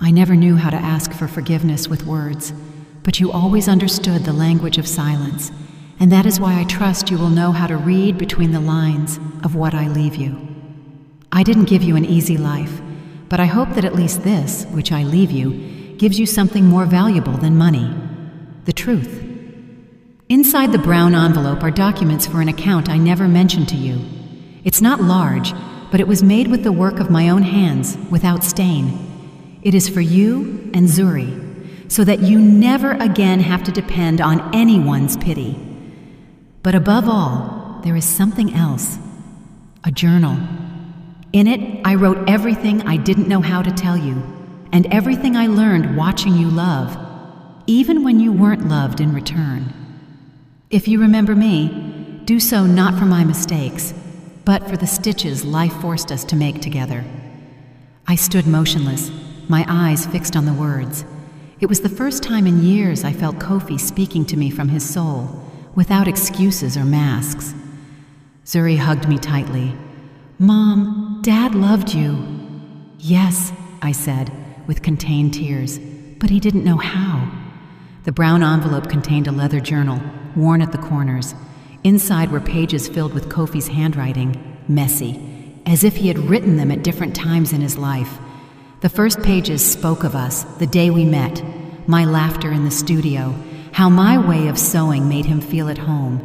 A: I never knew how to ask for forgiveness with words, but you always understood the language of silence, and that is why I trust you will know how to read between the lines of what I leave you. I didn't give you an easy life, but I hope that at least this, which I leave you, gives you something more valuable than money: the truth." Inside the brown envelope are documents for an account I never mentioned to you. It's not large, but it was made with the work of my own hands, without stain. It is for you and Zuri, so that you never again have to depend on anyone's pity. But above all, there is something else: a journal. In it, I wrote everything I didn't know how to tell you, and everything I learned watching you love, even when you weren't loved in return. If you remember me, do so not for my mistakes, but for the stitches life forced us to make together. I stood motionless, my eyes fixed on the words. It was the first time in years I felt Kofi speaking to me from his soul, without excuses or masks. Zuri hugged me tightly. "Mom, Dad loved you." "Yes," I said, with contained tears, but he didn't know how. The brown envelope contained a leather journal, worn at the corners. Inside were pages filled with Kofi's handwriting, messy, as if he had written them at different times in his life. The first pages spoke of us, the day we met, my laughter in the studio, how my way of sewing made him feel at home.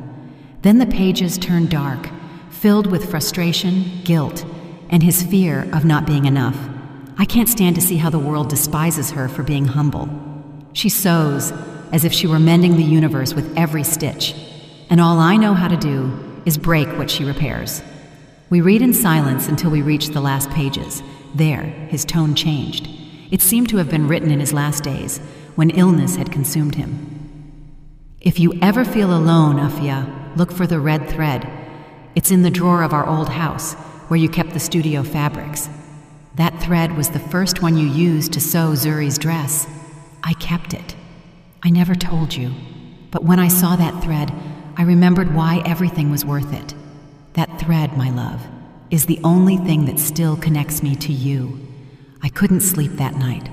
A: Then the pages turned dark, filled with frustration, guilt, and his fear of not being enough. I can't stand to see how the world despises her for being humble. She sews as if she were mending the universe with every stitch, and all I know how to do is break what she repairs. We read in silence until we reach the last pages. There, his tone changed. It seemed to have been written in his last days, when illness had consumed him. "If you ever feel alone, Afia, look for the red thread. It's in the drawer of our old house, where you kept the studio fabrics. That thread was the first one you used to sew Zuri's dress. I kept it. I never told you, but when I saw that thread, I remembered why everything was worth it. That thread, my love, is the only thing that still connects me to you." I couldn't sleep that night.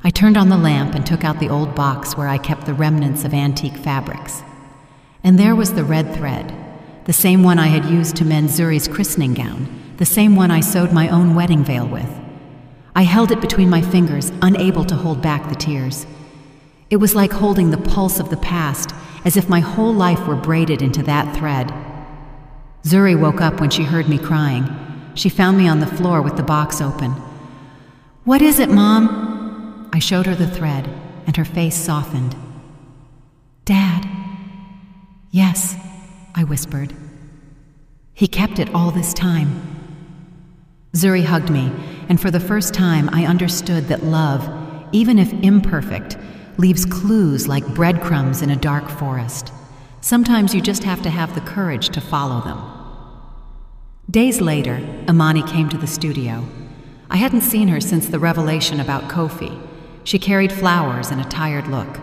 A: I turned on the lamp and took out the old box where I kept the remnants of antique fabrics. And there was the red thread, the same one I had used to mend Zuri's christening gown, the same one I sewed my own wedding veil with. I held it between my fingers, unable to hold back the tears. It was like holding the pulse of the past, as if my whole life were braided into that thread. Zuri woke up when she heard me crying. She found me on the floor with the box open. "What is it, Mom?" I showed her the thread, and her face softened. "Dad." "Yes," I whispered. "He kept it all this time." Zuri hugged me, and for the first time I understood that love, even if imperfect, leaves clues like breadcrumbs in a dark forest. Sometimes you just have to have the courage to follow them. Days later, Imani came to the studio. I hadn't seen her since the revelation about Kofi. She carried flowers and a tired look.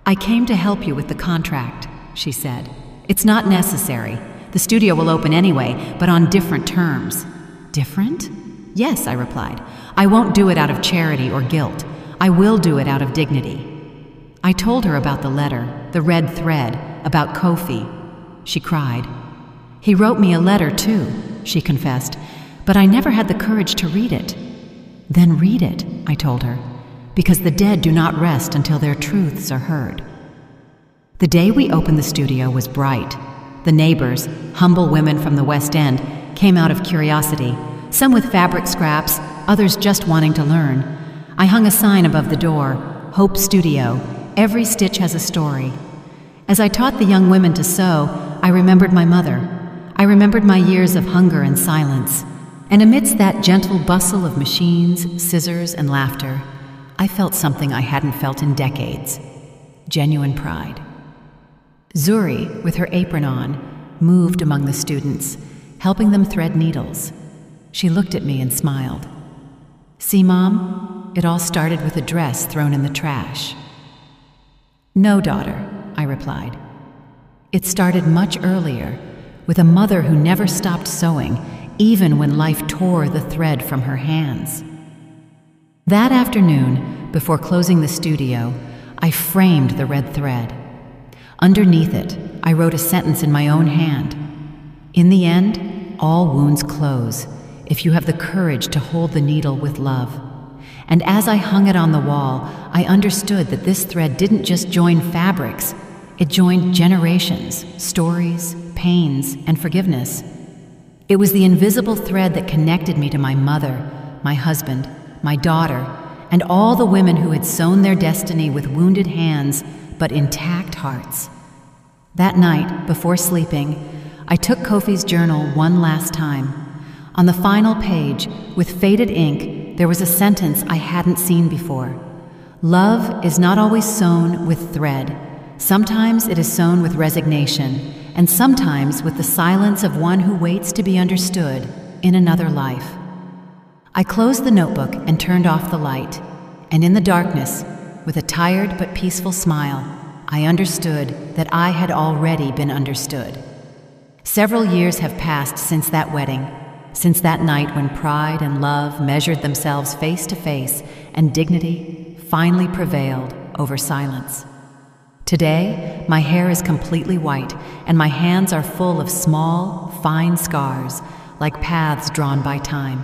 A: "I came to help you with the contract," she said. "It's not necessary. The studio will open anyway, but on different terms." "Different?" "Yes," I replied. "I won't do it out of charity or guilt. I will do it out of dignity." I told her about the letter, the red thread, about Kofi. She cried. "He wrote me a letter too," she confessed, "but I never had the courage to read it." "Then read it," I told her, "because the dead do not rest until their truths are heard." The day we opened the studio was bright. The neighbors, humble women from the West End, came out of curiosity, some with fabric scraps, others just wanting to learn. I hung a sign above the door, "Hope Studio. Every stitch has a story." As I taught the young women to sew, I remembered my mother. I remembered my years of hunger and silence. And amidst that gentle bustle of machines, scissors, and laughter, I felt something I hadn't felt in decades: genuine pride. Zuri, with her apron on, moved among the students, helping them thread needles. She looked at me and smiled. "See, Mom? It all started with a dress thrown in the trash." "No, daughter," I replied. "It started much earlier, with a mother who never stopped sewing, even when life tore the thread from her hands." That afternoon, before closing the studio, I framed the red thread. Underneath it, I wrote a sentence in my own hand: "In the end, all wounds close, if you have the courage to hold the needle with love." And as I hung it on the wall, I understood that this thread didn't just join fabrics, it joined generations, stories, pains, and forgiveness. It was the invisible thread that connected me to my mother, my husband, my daughter, and all the women who had sewn their destiny with wounded hands but intact hearts. That night, before sleeping, I took Kofi's journal one last time. On the final page, with faded ink, there was a sentence I hadn't seen before. "Love is not always sewn with thread. Sometimes it is sewn with resignation, and sometimes with the silence of one who waits to be understood in another life." I closed the notebook and turned off the light, and in the darkness, with a tired but peaceful smile, I understood that I had already been understood. Several years have passed since that wedding, since that night when pride and love measured themselves face to face and dignity finally prevailed over silence. Today, my hair is completely white and my hands are full of small, fine scars, like paths drawn by time.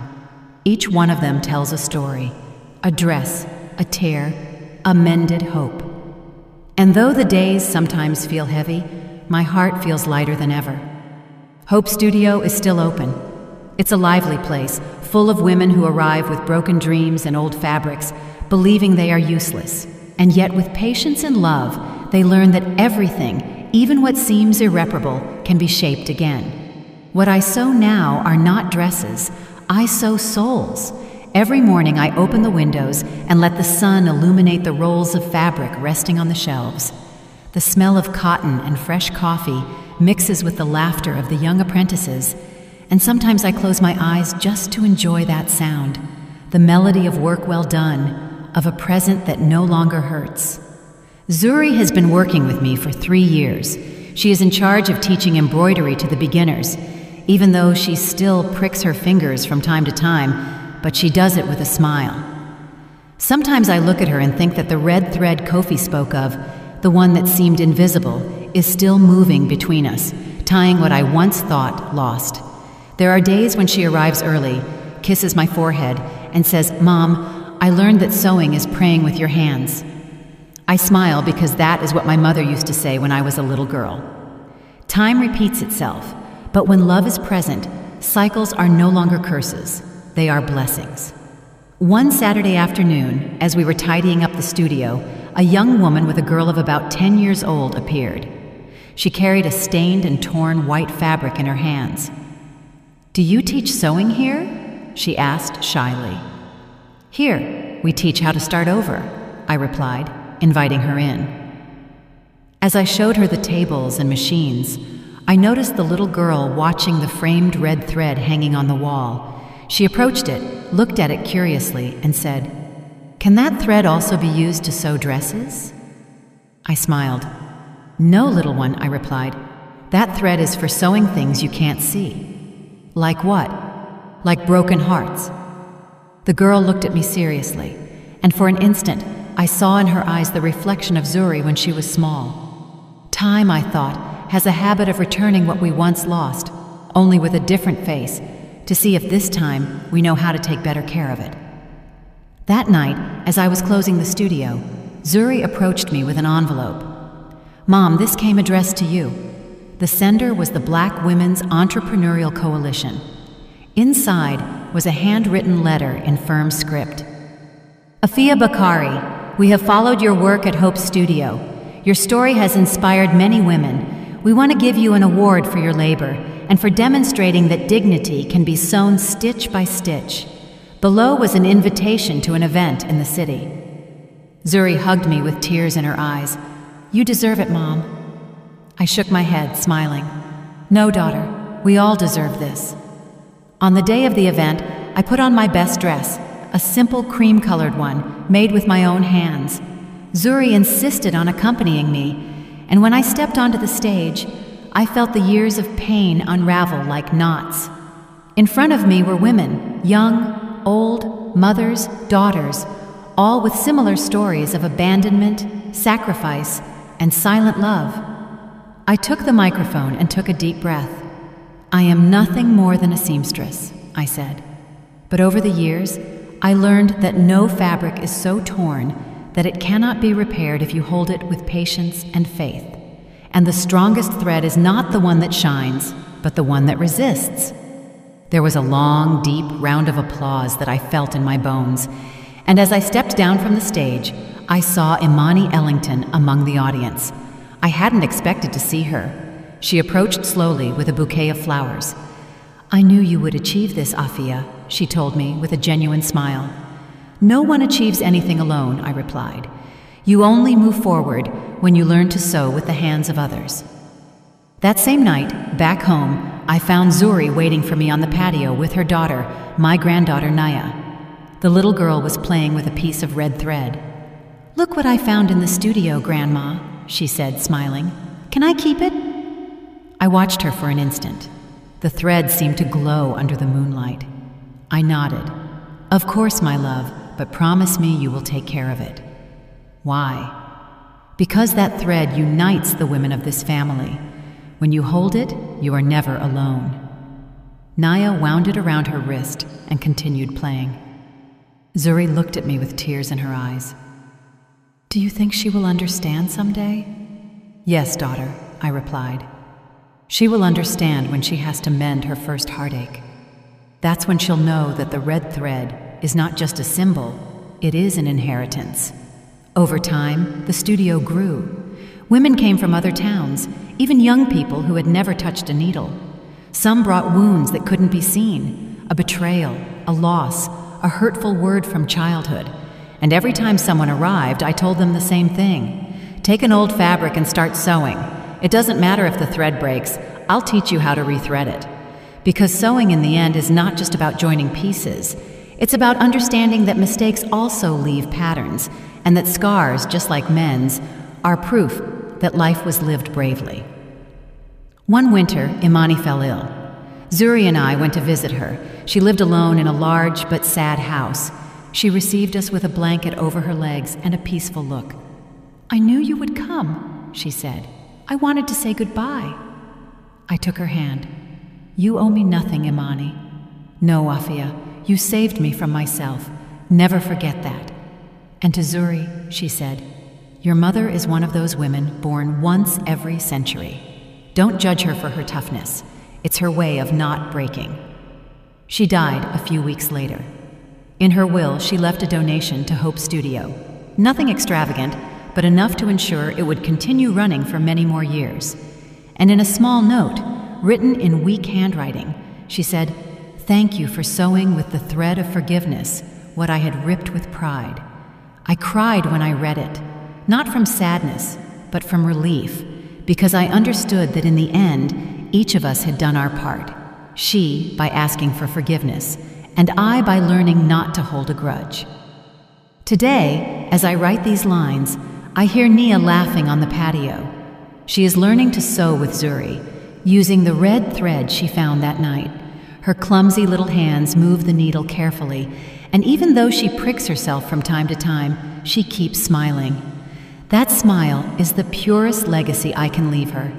A: Each one of them tells a story: a dress, a tear, a mended hope. And though the days sometimes feel heavy, my heart feels lighter than ever. Hope Studio is still open. It's a lively place, full of women who arrive with broken dreams and old fabrics, believing they are useless. And yet with patience and love, they learn that everything, even what seems irreparable, can be shaped again. What I sew now are not dresses. I sew souls. Every morning I open the windows and let the sun illuminate the rolls of fabric resting on the shelves. The smell of cotton and fresh coffee mixes with the laughter of the young apprentices, and sometimes I close my eyes just to enjoy that sound, the melody of work well done, of a present that no longer hurts. Zuri has been working with me for 3 years. She is in charge of teaching embroidery to the beginners, even though she still pricks her fingers from time to time, but she does it with a smile. Sometimes I look at her and think that the red thread Kofi spoke of, the one that seemed invisible, is still moving between us, tying what I once thought lost. There are days when she arrives early, kisses my forehead, and says, "Mom, I learned that sewing is praying with your hands." I smile because that is what my mother used to say when I was a little girl. Time repeats itself, but when love is present, cycles are no longer curses, they are blessings. One Saturday afternoon, as we were tidying up the studio, a young woman with a girl of about 10 years old appeared. She carried a stained and torn white fabric in her hands. "Do you teach sewing here?" she asked shyly. "Here, we teach how to start over," I replied, inviting her in. As I showed her the tables and machines, I noticed the little girl watching the framed red thread hanging on the wall. She approached it, looked at it curiously, and said, "Can that thread also be used to sew dresses?" I smiled. "No, little one," I replied. "That thread is for sewing things you can't see." "Like what?" "Like broken hearts." The girl looked at me seriously, and for an instant, I saw in her eyes the reflection of Zuri when she was small. Time, I thought, has a habit of returning what we once lost, only with a different face, to see if this time we know how to take better care of it. That night, as I was closing the studio, Zuri approached me with an envelope. "Mom, this came addressed to you." The sender was the Black Women's Entrepreneurial Coalition. Inside was a handwritten letter in firm script. "Afia Bakari, we have followed your work at Hope Studio. Your story has inspired many women. We want to give you an award for your labor and for demonstrating that dignity can be sewn stitch by stitch. Below was an invitation to an event in the city. Zuri hugged me with tears in her eyes. "You deserve it, Mom." I shook my head, smiling. "No, daughter, we all deserve this." On the day of the event, I put on my best dress, a simple cream-colored one, made with my own hands. Zuri insisted on accompanying me, and when I stepped onto the stage, I felt the years of pain unravel like knots. In front of me were women, young, old, mothers, daughters, all with similar stories of abandonment, sacrifice, and silent love. I took the microphone and took a deep breath. "I am nothing more than a seamstress," I said. "But over the years, I learned that no fabric is so torn that it cannot be repaired if you hold it with patience and faith. And the strongest thread is not the one that shines, but the one that resists." There was a long, deep round of applause that I felt in my bones, and as I stepped down from the stage, I saw Imani Ellington among the audience. I hadn't expected to see her. She approached slowly with a bouquet of flowers. "I knew you would achieve this, Afia," she told me with a genuine smile. "No one achieves anything alone," I replied. "You only move forward when you learn to sew with the hands of others." That same night, back home, I found Zuri waiting for me on the patio with her daughter, my granddaughter Naya. The little girl was playing with a piece of red thread. "Look what I found in the studio, Grandma," she said, smiling. "Can I keep it?" I watched her for an instant. The thread seemed to glow under the moonlight. I nodded. "Of course, my love, but promise me you will take care of it." "Why?" "Because that thread unites the women of this family. When you hold it, you are never alone." Naya wound it around her wrist and continued playing. Zuri looked at me with tears in her eyes. "Do you think she will understand someday?" "Yes, daughter," I replied. "She will understand when she has to mend her first heartache. That's when she'll know that the red thread is not just a symbol, it is an inheritance." Over time, the studio grew. Women came from other towns, even young people who had never touched a needle. Some brought wounds that couldn't be seen, a betrayal, a loss, a hurtful word from childhood. And every time someone arrived, I told them the same thing. "Take an old fabric and start sewing. It doesn't matter if the thread breaks, I'll teach you how to rethread it." Because sewing in the end is not just about joining pieces. It's about understanding that mistakes also leave patterns, and that scars, just like men's, are proof that life was lived bravely. One winter, Imani fell ill. Zuri and I went to visit her. She lived alone in a large but sad house. She received us with a blanket over her legs and a peaceful look. "I knew you would come," she said. "I wanted to say goodbye." I took her hand. "You owe me nothing, Imani." "No, Afia, you saved me from myself. Never forget that." And to Zuri, she said, "Your mother is one of those women born once every century. Don't judge her for her toughness. It's her way of not breaking." She died a few weeks later. In her will, she left a donation to Hope Studio. Nothing extravagant, but enough to ensure it would continue running for many more years. And in a small note, written in weak handwriting, she said, "Thank you for sewing with the thread of forgiveness what I had ripped with pride." I cried when I read it, not from sadness, but from relief, because I understood that in the end, each of us had done our part. She by asking for forgiveness, and I by learning not to hold a grudge. Today, as I write these lines, I hear Nia laughing on the patio. She is learning to sew with Zuri, using the red thread she found that night. Her clumsy little hands move the needle carefully, and even though she pricks herself from time to time, she keeps smiling. That smile is the purest legacy I can leave her.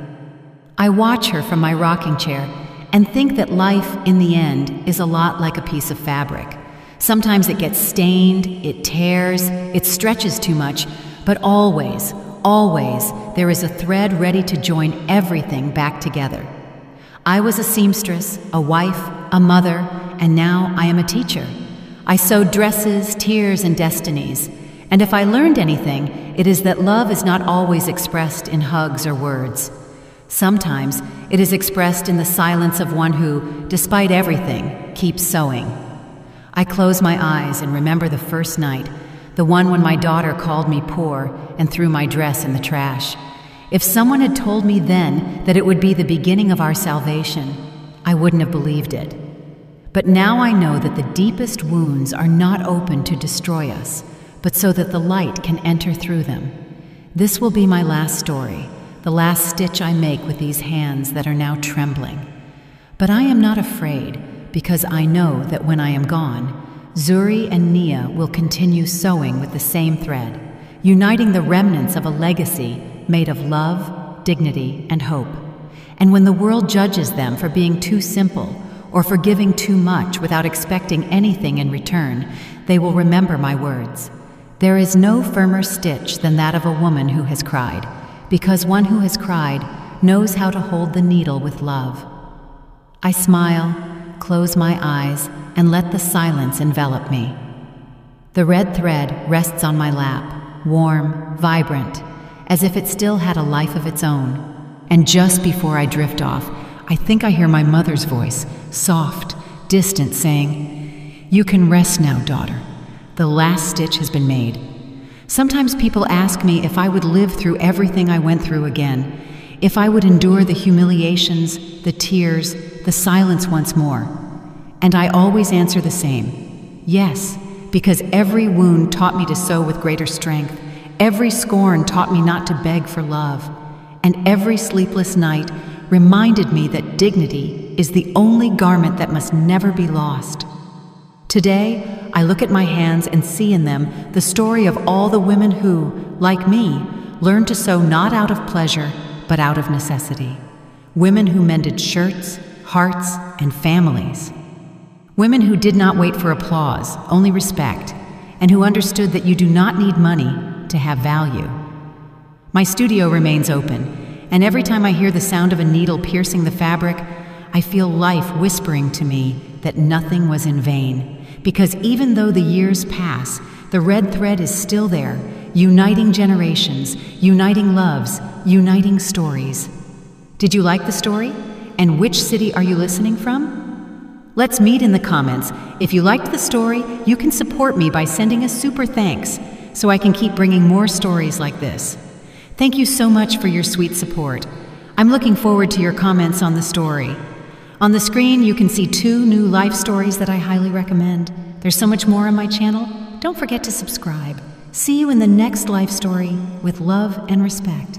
A: I watch her from my rocking chair and think that life, in the end, is a lot like a piece of fabric. Sometimes it gets stained, it tears, it stretches too much, but always, always, there is a thread ready to join everything back together. I was a seamstress, a wife, a mother, and now I am a teacher. I sewed dresses, tears, and destinies. And if I learned anything, it is that love is not always expressed in hugs or words. Sometimes It is expressed in the silence of one who, despite everything, keeps sewing. I close my eyes and remember the first night, the one when my daughter called me poor and threw my dress in the trash. If someone had told me then that it would be the beginning of our salvation, I wouldn't have believed it. But now I know that the deepest wounds are not open to destroy us, but so that the light can enter through them. This will be my last story, the last stitch I make with these hands that are now trembling. But I am not afraid, because I know that when I am gone, Zuri and Nia will continue sewing with the same thread, uniting the remnants of a legacy made of love, dignity, and hope. And when the world judges them for being too simple or for giving too much without expecting anything in return, they will remember my words. There is no firmer stitch than that of a woman who has cried, because one who has cried knows how to hold the needle with love. I smile, close my eyes, and let the silence envelop me. The red thread rests on my lap, warm, vibrant, as if it still had a life of its own. And just before I drift off, I think I hear my mother's voice, soft, distant, saying, "You can rest now, daughter. The last stitch has been made." Sometimes people ask me if I would live through everything I went through again, if I would endure the humiliations, the tears, the silence once more. And I always answer the same, yes, because every wound taught me to sew with greater strength, every scorn taught me not to beg for love, and every sleepless night reminded me that dignity is the only garment that must never be lost. Today, I look at my hands and see in them the story of all the women who, like me, learned to sew not out of pleasure, but out of necessity. Women who mended shirts, hearts, and families. Women who did not wait for applause, only respect, and who understood that you do not need money to have value. My studio remains open, and every time I hear the sound of a needle piercing the fabric, I feel life whispering to me that nothing was in vain. Because even though the years pass, the red thread is still there, uniting generations, uniting loves, uniting stories. Did you like the story? And which city are you listening from? Let's meet in the comments. If you liked the story, you can support me by sending a super thanks so I can keep bringing more stories like this. Thank you so much for your sweet support. I'm looking forward to your comments on the story. On the screen, you can see 2 new life stories that I highly recommend. There's so much more on my channel. Don't forget to subscribe. See you in the next life story with love and respect.